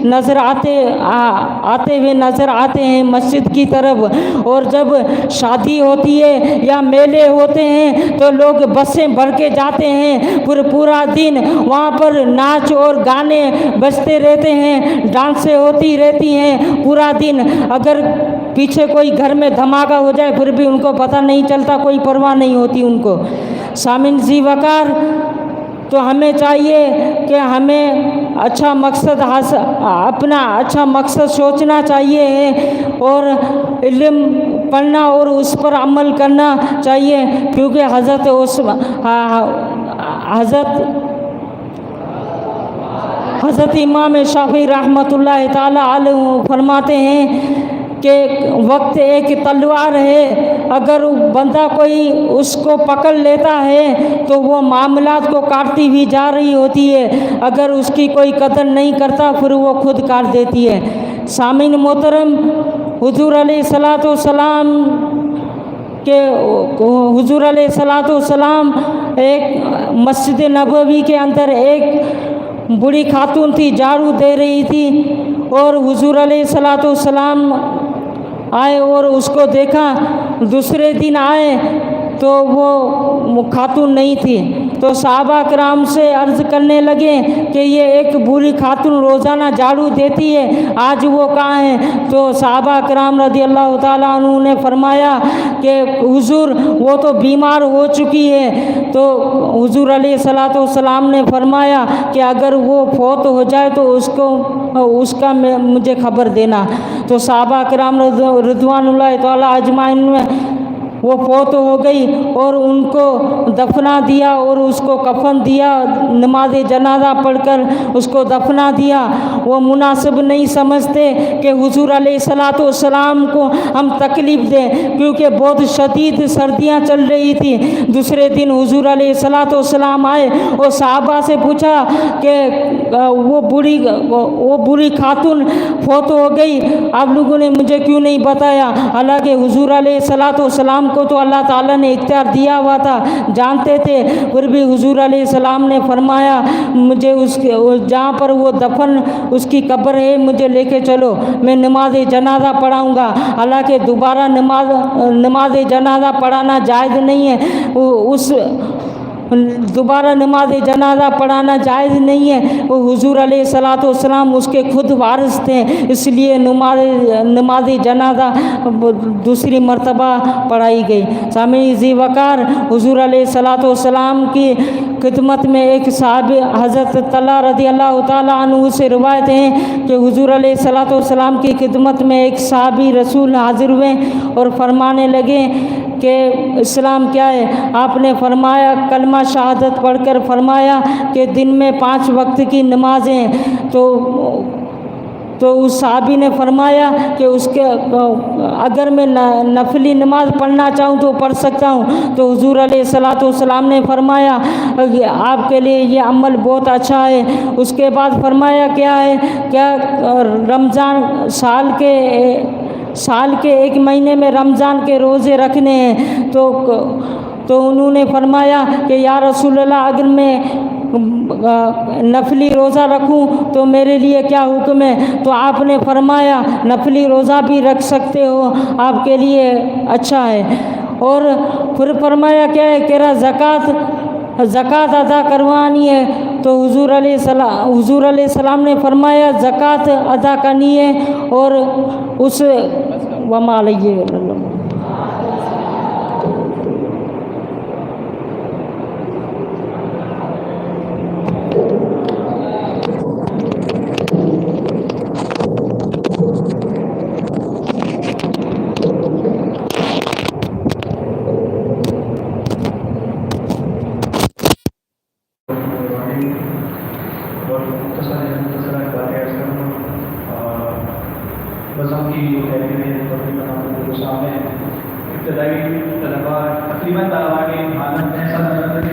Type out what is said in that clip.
نظر آتے ہوئے نظر آتے ہیں مسجد کی طرف، اور جب شادی ہوتی ہے یا میلے ہوتے ہیں تو لوگ بسیں بھر کے جاتے ہیں، پورا دن وہاں پر ناچ اور گانے بجتے رہتے ہیں، ڈانسیں ہوتی رہتی ہیں پورا دن۔ اگر پیچھے کوئی گھر میں دھماکہ ہو جائے پھر بھی ان کو پتہ نہیں چلتا، کوئی پرواہ نہیں ہوتی ان کو۔ سامعین ذی وقار، تو ہمیں چاہیے کہ ہمیں اچھا مقصد اپنا اچھا مقصد سوچنا چاہیے اور علم پڑھنا اور اس پر عمل کرنا چاہیے، کیونکہ حضرت امام شافعی رحمۃ اللہ تعالی علیہ فرماتے ہیں کہ وقت ایک تلوار ہے، اگر بندہ کوئی اس کو پکڑ لیتا ہے تو وہ معاملات کو کاٹتی ہوئی جا رہی ہوتی ہے، اگر اس کی کوئی قدر نہیں کرتا پھر وہ خود کاٹ دیتی ہے۔ سامعین محترم، حضور علیہ السلام ایک مسجد نبوی کے اندر ایک بوڑھی خاتون تھی، جھاڑو دے رہی تھی، اور حضور علیہ السلام آئے اور اس کو دیکھا۔ دوسرے دن آئے تو وہ خاتون نہیں تھی، تو صحابہ کرام سے عرض کرنے لگے کہ یہ ایک بوڑھی خاتون روزانہ جھاڑو دیتی ہے، آج وہ کہاں ہے؟ تو صحابہ کرام رضی اللہ تعالیٰ عنہ نے فرمایا کہ حضور وہ تو بیمار ہو چکی ہے۔ تو حضور علیہ السلام نے فرمایا کہ اگر وہ فوت ہو جائے تو اس کا مجھے خبر دینا۔ تو صحابہ کرام رضوان اللہ تعالیٰ اجمعین میں وہ فوت ہو گئی اور ان کو دفنا دیا اور اس کو کفن دیا، نماز جنازہ پڑھ کر اس کو دفنا دیا۔ وہ مناسب نہیں سمجھتے کہ حضور علیہ السلام کو ہم تکلیف دیں، کیونکہ بہت شدید سردیاں چل رہی تھی۔ دوسرے دن حضور علیہ السلام آئے اور صحابہ سے پوچھا کہ وہ بوڑھی خاتون فوت ہو گئی، آپ لوگوں نے مجھے کیوں نہیں بتایا؟ حالانکہ حضور علیہ السلام کو تو اللہ تعالیٰ نے اختیار دیا ہوا تھا، جانتے تھے، پھر بھی حضور علیہ السلام نے فرمایا مجھے جہاں پر وہ دفن اس کی قبر ہے مجھے لے کے چلو، میں نماز جنازہ پڑھاؤں گا۔ حالانکہ دوبارہ نماز جنازہ پڑھانا جائز نہیں ہے، دوبارہ نماز جنازہ پڑھانا جائز نہیں ہے، وہ حضور علیہ السلام اس کے خود وارث تھے، اس لیے نماز جنازہ دوسری مرتبہ پڑھائی گئی۔ سامعین ذی وقار، حضور علیہ السلام کی خدمت میں ایک صحابی حضرت طلحہ رضی اللہ تعالیٰ عنہ سے روایت ہے کہ حضور علیہ السلام کی خدمت میں ایک صحابی رسول حاضر ہوئے اور فرمانے لگے کہ اسلام کیا ہے؟ آپ نے فرمایا کلمہ شہادت پڑھ کر فرمایا کہ دن میں 5 وقت کی نمازیں۔ تو اس صحابی نے فرمایا کہ اگر میں نفلی نماز پڑھنا چاہوں تو پڑھ سکتا ہوں۔ تو حضور علیہ السلام نے فرمایا آپ کے لیے یہ عمل بہت اچھا ہے۔ اس کے بعد فرمایا کیا رمضان سال کے 1 مہینے میں رمضان کے روزے رکھنے ہیں؟ تو انہوں نے فرمایا کہ یا رسول اللہ اگر میں نفلی روزہ رکھوں تو میرے لیے کیا حکم ہے؟ تو آپ نے فرمایا نفلی روزہ بھی رکھ سکتے ہو، آپ کے لیے اچھا ہے۔ اور پھر فرمایا کیا ہے کہ زکوٰۃ ادا کروانی ہے۔ تو حضور علیہ السلام نے فرمایا زکوٰۃ ادا کرنی ہے، اور اس وما علیہ بسم کی ابتدائی طلبا تقریباً طلبا کے حالت ایسا لگ رہا تھا کہ